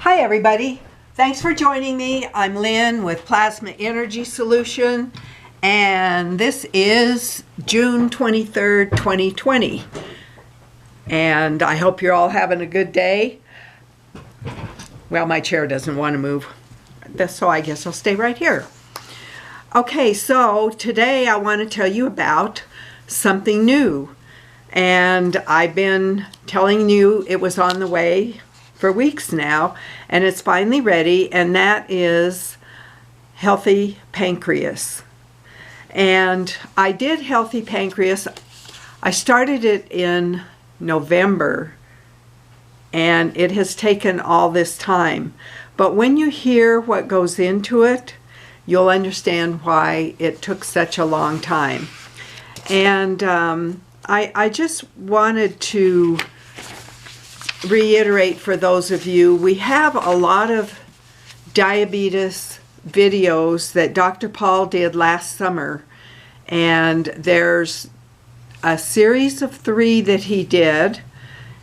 Hi everybody, thanks for joining me. I'm Lynn with Plasma Energy Solution, and this is June 23rd, 2020. And I hope you're all having a good day. Well, my chair doesn't want to move, so I guess I'll stay right here. Okay, so today I want to tell you about something new. And I've been telling you it was on the way for weeks now, and it's finally ready, and that is Healthy Pancreas. And I did Healthy Pancreas. I started it in November, and it has taken all this time. But when you hear what goes into it, you'll understand why it took such a long time. And I just wanted to reiterate for those of you, we have a lot of diabetes videos that Dr. Paul did last summer, and there's a series of 3 that he did,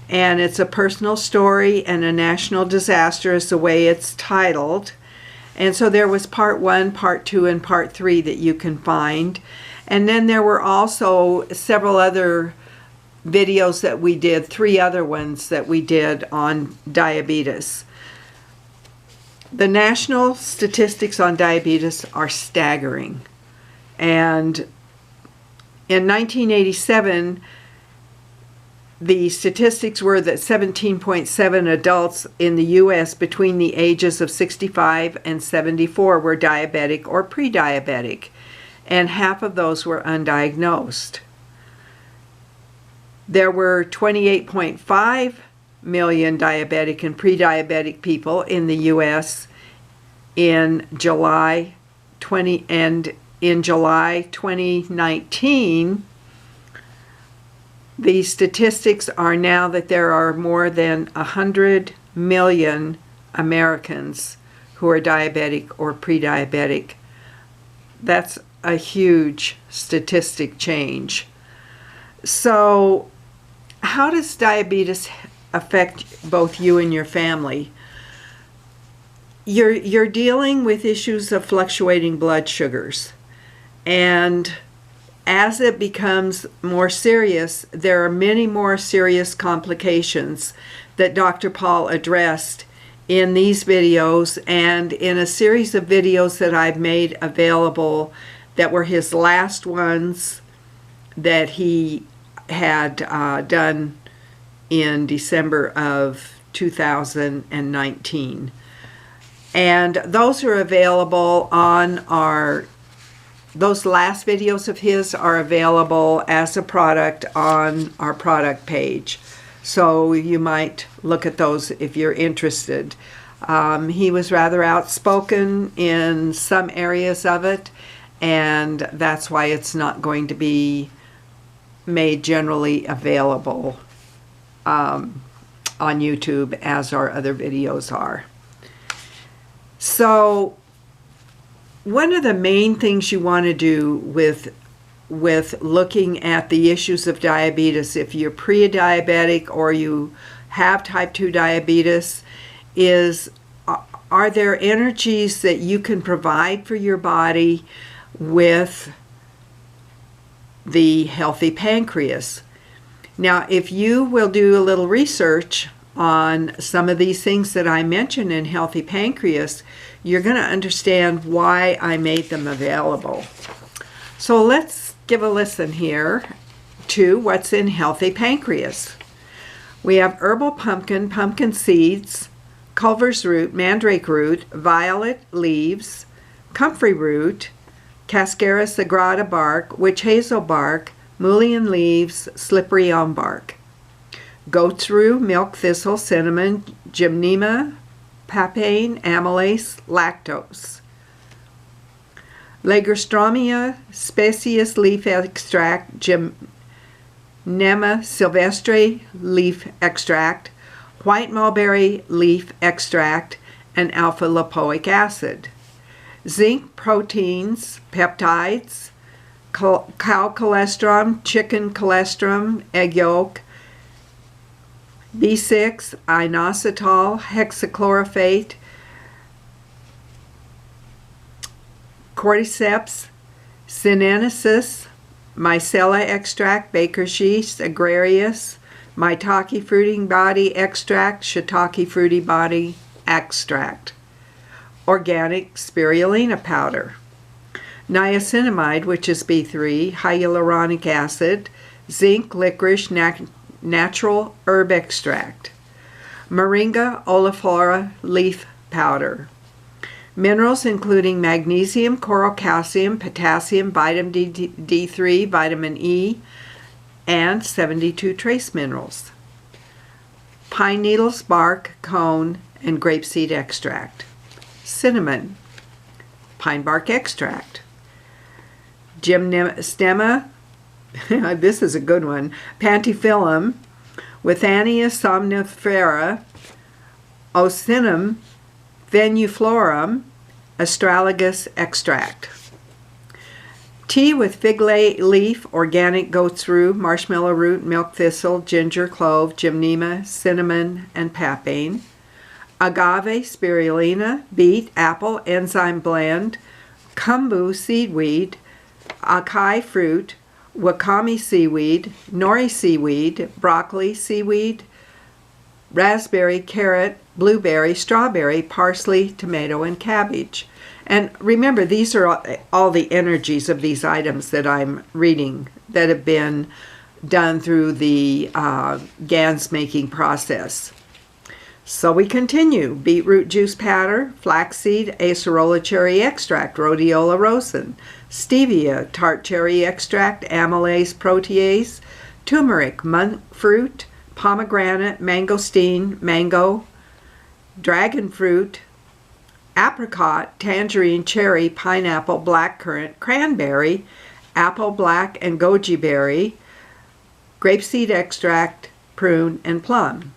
and it's a personal story and a national disaster is the way it's titled. And so there was part 1, part 2, and part 3 that you can find. And then there were also several other videos that we did, 3 other ones that we did on diabetes. The national statistics on diabetes are staggering. And in 1987, the statistics were that 17.7 adults in the U.S. between the ages of 65 and 74 were diabetic or pre-diabetic, and half of those were undiagnosed. There were 28.5 million diabetic and pre-diabetic people in the U.S. in July 2019, the statistics are now that there are more than 100 million Americans who are diabetic or pre-diabetic. That's a huge statistic change. So, how does diabetes affect both you and your family? You're dealing with issues of fluctuating blood sugars, and as it becomes more serious, there are many more serious complications that Dr. Paul addressed in these videos and in a series of videos that I've made available that were his last ones that he had done in December of 2019. And those are available on those last videos of his are available as a product on our product page. So you might look at those if you're interested. He was rather outspoken in some areas of it, and that's why it's not going to be made generally available on YouTube as our other videos are. So one of the main things you want to do with looking at the issues of diabetes, if you're pre-diabetic or you have type 2 diabetes, is are there energies that you can provide for your body with the Healthy Pancreas? Now, if you will do a little research on some of these things that I mentioned in Healthy Pancreas, you're going to understand why I made them available. So let's give a listen here to what's in Healthy Pancreas. We have herbal pumpkin, pumpkin seeds, culver's root, mandrake root, violet leaves, comfrey root, cascara sagrada bark, witch hazel bark, mullein leaves, slippery elm bark, goat's rue, milk thistle, cinnamon, gymnema, papain, amylase, lactose, Lagerstromia species leaf extract, Gymnema sylvestre leaf extract, white mulberry leaf extract, and alpha lipoic acid. Zinc proteins, peptides, cow cholesterol, chicken cholesterol, egg yolk, B6, inositol, hexachlorophate, cordyceps, sinensis, micella extract, baker's yeast, agaricus, maitake fruiting body extract, shiitake fruity body extract, organic spirulina powder, niacinamide, which is B3, hyaluronic acid, zinc, licorice, natural herb extract, moringa oleifera leaf powder, minerals including magnesium, coral calcium, potassium, vitamin D3, vitamin E, and 72 trace minerals, pine needles, bark, cone, and grapeseed extract, cinnamon, pine bark extract, gymnostemma, this is a good one, Pantyphyllum, Withania somnifera, Ocynum venuflorum, astragalus extract. Tea with fig leaf, organic goat's rue, marshmallow root, milk thistle, ginger, clove, gymnema, cinnamon, and papain. Agave, spirulina, beet, apple, enzyme blend, kombu seaweed, acai fruit, wakame seaweed, nori seaweed, broccoli seaweed, raspberry, carrot, blueberry, strawberry, parsley, tomato, and cabbage. And remember, these are all the energies of these items that I'm reading that have been done through the GANS making process. So we continue. Beetroot juice powder, flaxseed, acerola cherry extract, rhodiola rosin, stevia, tart cherry extract, amylase protease, turmeric, monk fruit, pomegranate, mangosteen, mango, dragon fruit, apricot, tangerine, cherry, pineapple, blackcurrant, cranberry, apple, black, and goji berry, grapeseed extract, prune, and plum.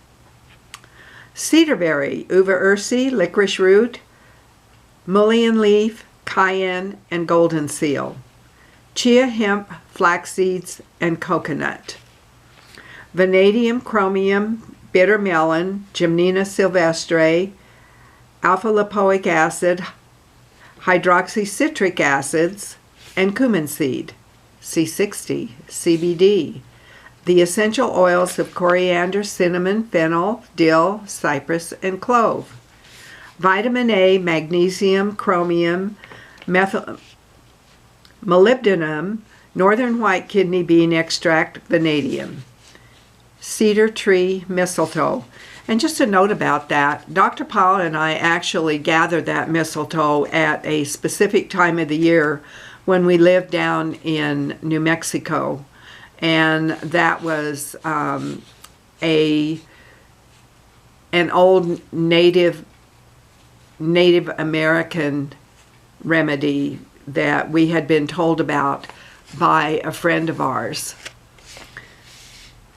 Cedarberry, uva ursi, licorice root, mullein leaf, cayenne, and golden seal. Chia hemp, flax seeds, and coconut. Vanadium, chromium, bitter melon, Gymnema sylvestre, alpha-lipoic acid, hydroxycitric acids, and cumin seed, C60, CBD, the essential oils of coriander, cinnamon, fennel, dill, cypress, and clove, vitamin A, magnesium, chromium, molybdenum, northern white kidney bean extract, vanadium, cedar tree mistletoe. And just a note about that, Dr. Paul and I actually gathered that mistletoe at a specific time of the year when we lived down in New Mexico. And that was an old Native American remedy that we had been told about by a friend of ours.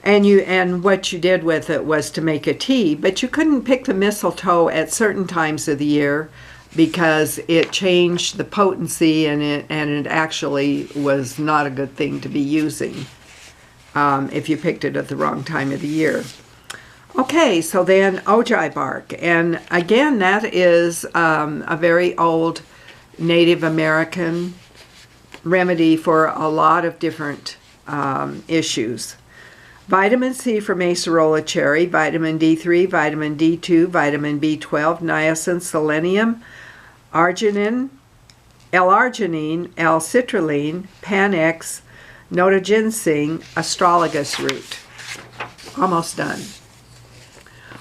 And what you did with it was to make a tea, but you couldn't pick the mistletoe at certain times of the year because it changed the potency, and it actually was not a good thing to be using if you picked it at the wrong time of the year. Okay, so then ojai bark, and again that is a very old Native American remedy for a lot of different issues. Vitamin C from acerola cherry, vitamin D3, vitamin D2, vitamin B12, niacin, selenium, arginine, L-arginine, L-citrulline, Pan-X, notoginseng, astragalus root. Almost done.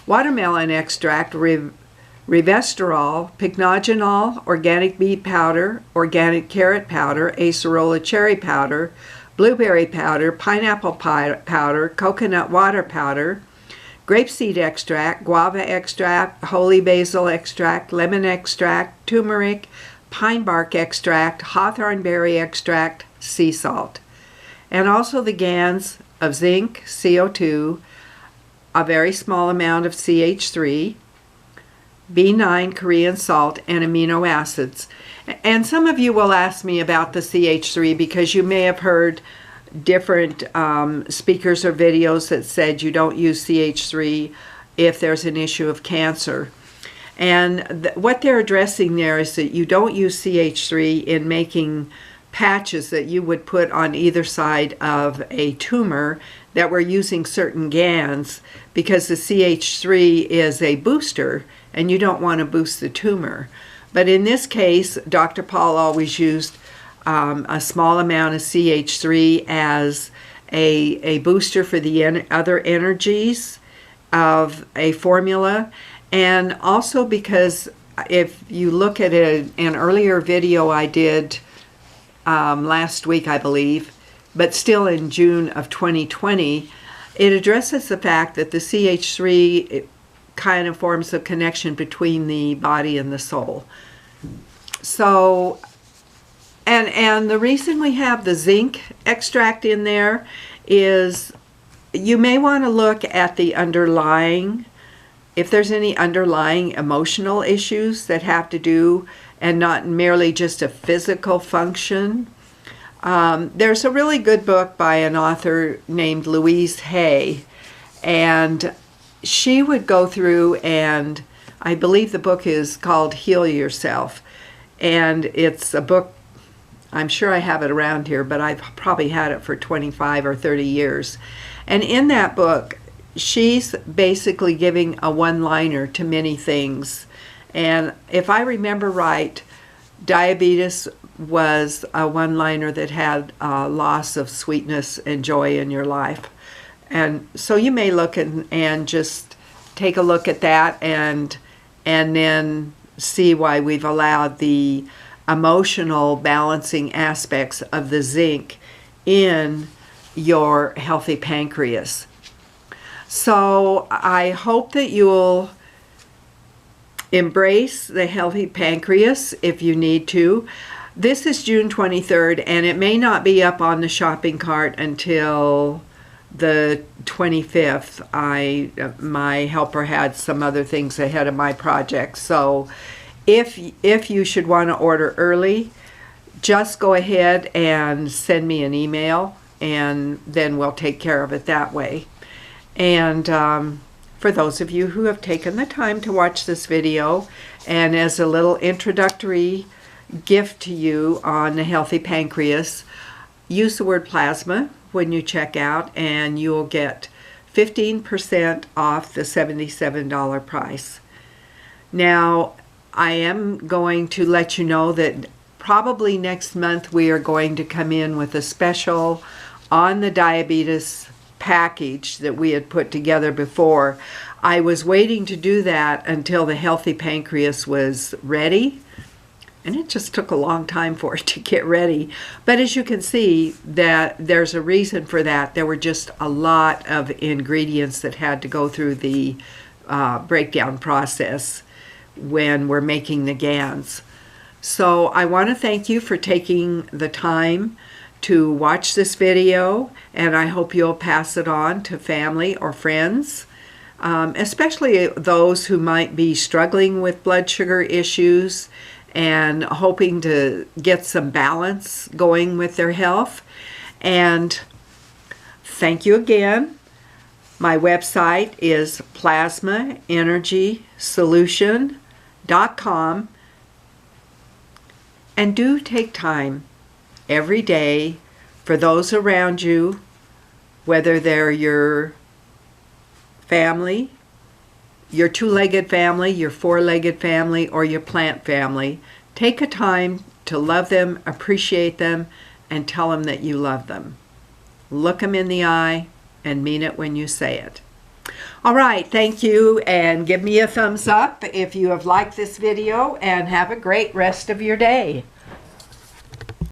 Watermelon extract, resveratrol, pycnogenol, organic beet powder, organic carrot powder, acerola cherry powder, blueberry powder, pineapple powder, coconut water powder, grapeseed extract, guava extract, holy basil extract, lemon extract, turmeric, pine bark extract, hawthorn berry extract, sea salt. And also the GANs of zinc, CO2, a very small amount of CH3, B9 Korean salt, and amino acids. And some of you will ask me about the CH3 because you may have heard different speakers or videos that said you don't use CH3 if there's an issue of cancer. And what they're addressing there is that you don't use CH3 in making patches that you would put on either side of a tumor that we're using certain GANs, because the CH3 is a booster and you don't want to boost the tumor. But in this case, Dr. Paul always used a small amount of CH3 as a booster for the other energies of a formula. And also because if you look at an earlier video I did last week, I believe, but still in June of 2020, it addresses the fact that the CH3 kind of forms a connection between the body and the soul. So, and the reason we have the zinc extract in there is you may want to look at the underlying, if there's any underlying emotional issues that have to do, and not merely just a physical function. There's a really good book by an author named Louise Hay, and she would go through, and I believe the book is called Heal Yourself, and it's a book, I'm sure I have it around here, but I've probably had it for 25 or 30 years. And in that book, she's basically giving a one-liner to many things. And if I remember right, diabetes was a one-liner that had a loss of sweetness and joy in your life. And so you may look and just take a look at that and then see why we've allowed the emotional balancing aspects of the zinc in your healthy pancreas. So I hope that you'll embrace the healthy pancreas if you need to. This is June 23rd, and it may not be up on the shopping cart until the 25th. My helper had some other things ahead of my project. So if you should want to order early, just go ahead and send me an email, and then we'll take care of it that way. And for those of you who have taken the time to watch this video, and as a little introductory gift to you on the healthy pancreas, use the word plasma when you check out, and you'll get 15% off the $77 price. Now, I am going to let you know that probably next month we are going to come in with a special on the diabetes package that we had put together before. I was waiting to do that until the healthy pancreas was ready, and it just took a long time for it to get ready. But as you can see, that there's a reason for that. There were just a lot of ingredients that had to go through the breakdown process when we're making the GANs. So I want to thank you for taking the time to watch this video, and I hope you'll pass it on to family or friends, especially those who might be struggling with blood sugar issues and hoping to get some balance going with their health. And thank you again. My website is plasmaenergysolution.com, and do take time every day for those around you, whether they're your family, your two-legged family, your four-legged family, or your plant family. Take a time to love them, appreciate them, and tell them that you love them. Look them in the eye and mean it when you say it. All right, thank you, and give me a thumbs up if you have liked this video, and have a great rest of your day.